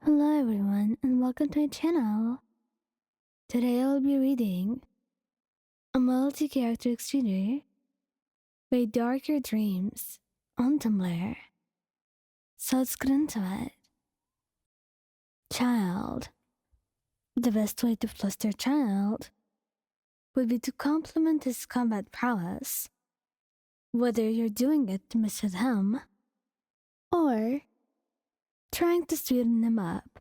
Hello everyone and welcome to my channel. Today I'll be reading a multi-character extruder by Darker Dreams on Tumblr. So let's get into it. Childe. The best way to fluster Childe would be to complement his combat prowess, whether you're doing it to mess with him or trying to sweeten him up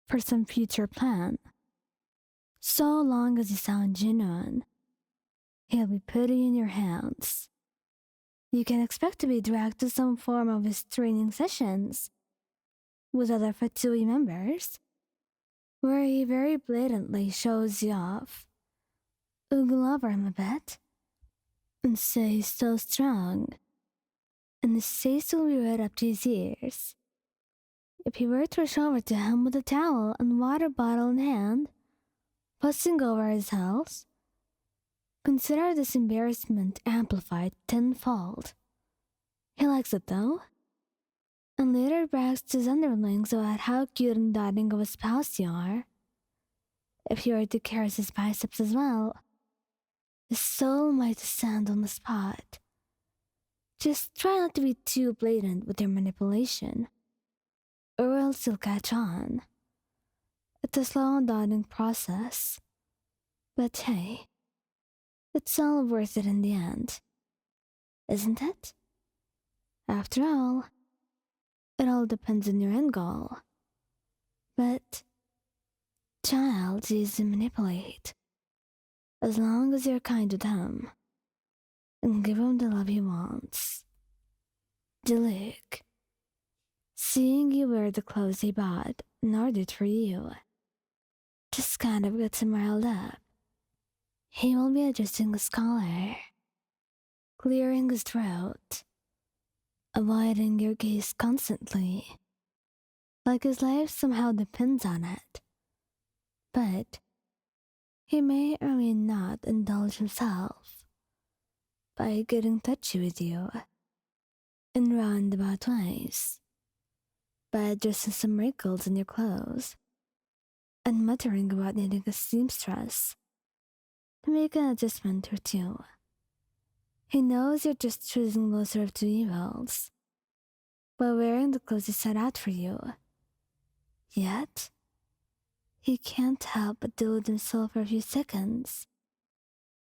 for some future plan. So long as you sound genuine, he'll be putting in your hands. You can expect to be dragged to some form of his training sessions with other Fatui members, where he very blatantly shows you off, oogle over him a bit, and say he's so strong, and his face will be right up to his ears. If you were to rush over to him with a towel and water bottle in hand, fussing over his health, consider this embarrassment amplified tenfold. He likes it though, and later brags to his underlings about how cute and doting of a spouse you are. If you were to caress his biceps as well, his soul might descend on the spot. Just try not to be too blatant with your manipulation, or else you'll catch on. It's a slow and daunting process, but hey, it's all worth it in the end, isn't it? After all, it all depends on your end goal. But Childe is easy to manipulate, as long as you're kind with him and give him the love he wants. Diluc. Seeing you wear the clothes he bought and ordered for you just kind of gets him riled up. He will be adjusting his collar, clearing his throat, avoiding your gaze constantly, like his life somehow depends on it. But he may or may not indulge himself by getting touchy with you in roundabout ways, by adjusting some wrinkles in your clothes and muttering about needing a seamstress to make an adjustment or two. He knows you're just choosing the lesser of two evils by wearing the clothes he set out for you. Yet, he can't help but delude himself for a few seconds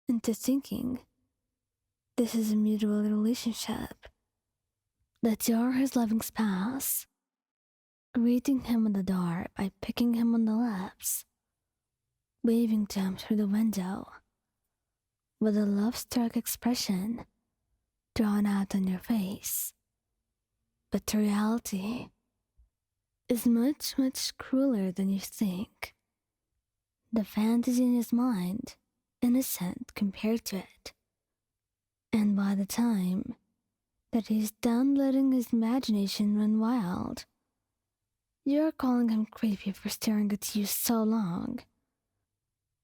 into thinking this is a mutual relationship, that you're his loving spouse, greeting him on the door by picking him on the lips, waving to him through the window, with a love-struck expression drawn out on your face. But the reality is much, much crueler than you think. The fantasy in his mind, innocent compared to it. And by the time that he's done letting his imagination run wild, you're calling him creepy for staring at you so long.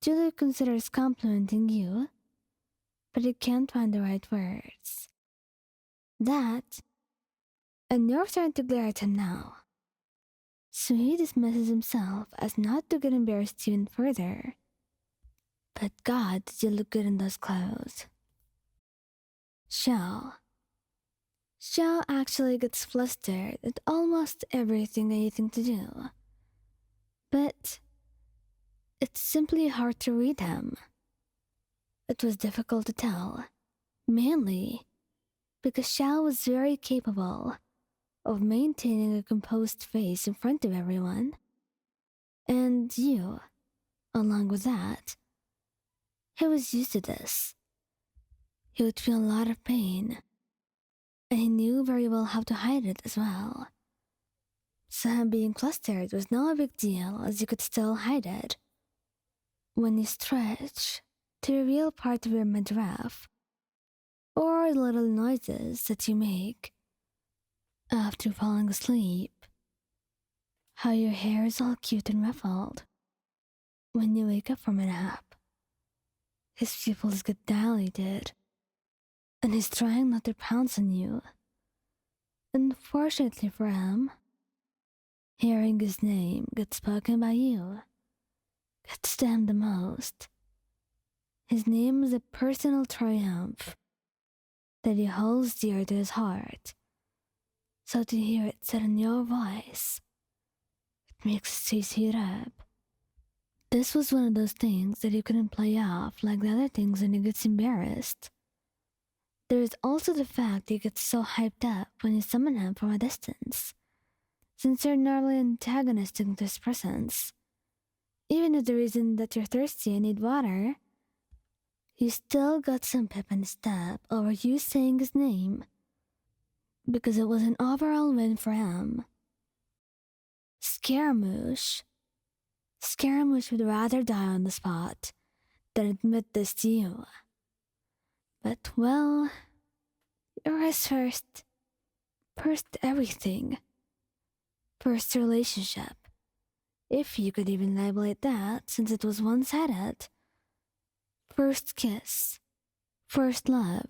Julie considers complimenting you, but he can't find the right words. That, and you're starting to glare at him now. So he dismisses himself as not to get embarrassed even further. But God, did you look good in those clothes. Xiao. Xiao actually gets flustered at almost everything anything to do. But it's simply hard to read him. It was difficult to tell, mainly because Xiao was very capable of maintaining a composed face in front of everyone. And you, along with that, he was used to this. He would feel a lot of pain, and he knew very well how to hide it as well. So him being flustered was not a big deal, as you could still hide it. When you stretch to reveal part of your midriff, or the little noises that you make after falling asleep, how your hair is all cute and ruffled when you wake up from a nap. His pupils get dilated, and he's trying not to pounce on you. Unfortunately for him, here hearing his name get spoken by you gets to him the most. His name is a personal triumph that he holds dear to his heart. So to hear it said in your voice, it makes his face heat up. This was one of those things that he couldn't play off like the other things when he gets embarrassed. There is also the fact he gets so hyped up when you summon him from a distance, since you're normally antagonistic to his presence. Even if the reason that you're thirsty and need water, he still got some pep in his step over you saying his name, because it was an overall win for him. Scaramouche. Scaramouche would rather die on the spot than admit this to you. But, well, you're his first everything. First relationship. If you could even label it that, since it was one-sided. First kiss. First love.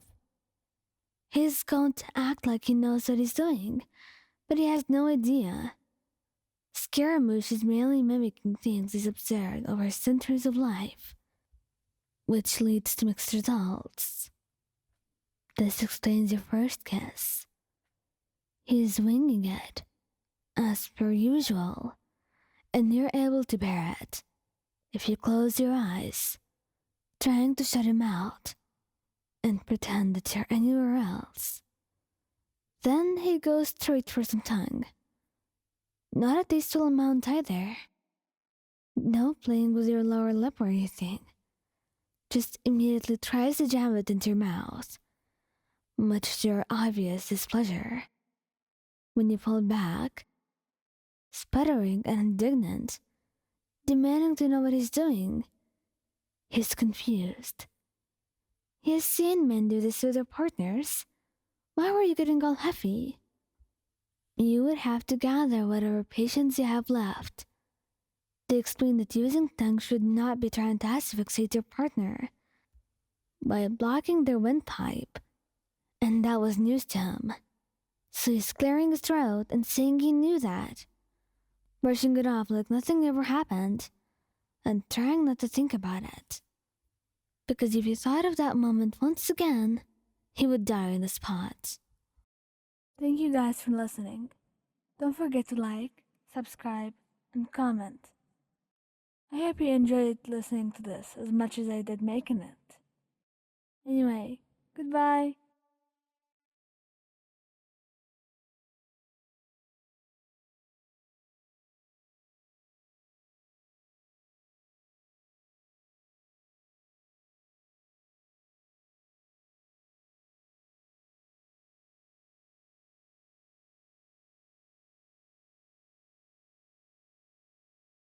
He's going to act like he knows what he's doing, but he has no idea. Scaramouche is merely mimicking things he's observed over centuries of life, which leads to mixed results. This explains your first kiss. He's winging it, as per usual, and you're able to bear it if you close your eyes, trying to shut him out and pretend that you're anywhere else. Then he goes straight for some tongue. Not a tasteful amount either. No playing with your lower lip or anything. Just immediately tries to jam it into your mouth, much to your obvious displeasure. When you pull back, sputtering and indignant, demanding to know what he's doing, he's confused. He has seen men do this with their partners. Why were you getting all huffy? You would have to gather whatever patience you have left to explain that using tongue should not be trying to asphyxiate your partner by blocking their windpipe, and that was news to him. So he's clearing his throat and saying he knew that, brushing it off like nothing ever happened, and trying not to think about it. Because if he thought of that moment once again, he would die on the spot. Thank you guys for listening. Don't forget to like, subscribe, and comment. I hope you enjoyed listening to this as much as I did making it. Anyway, goodbye.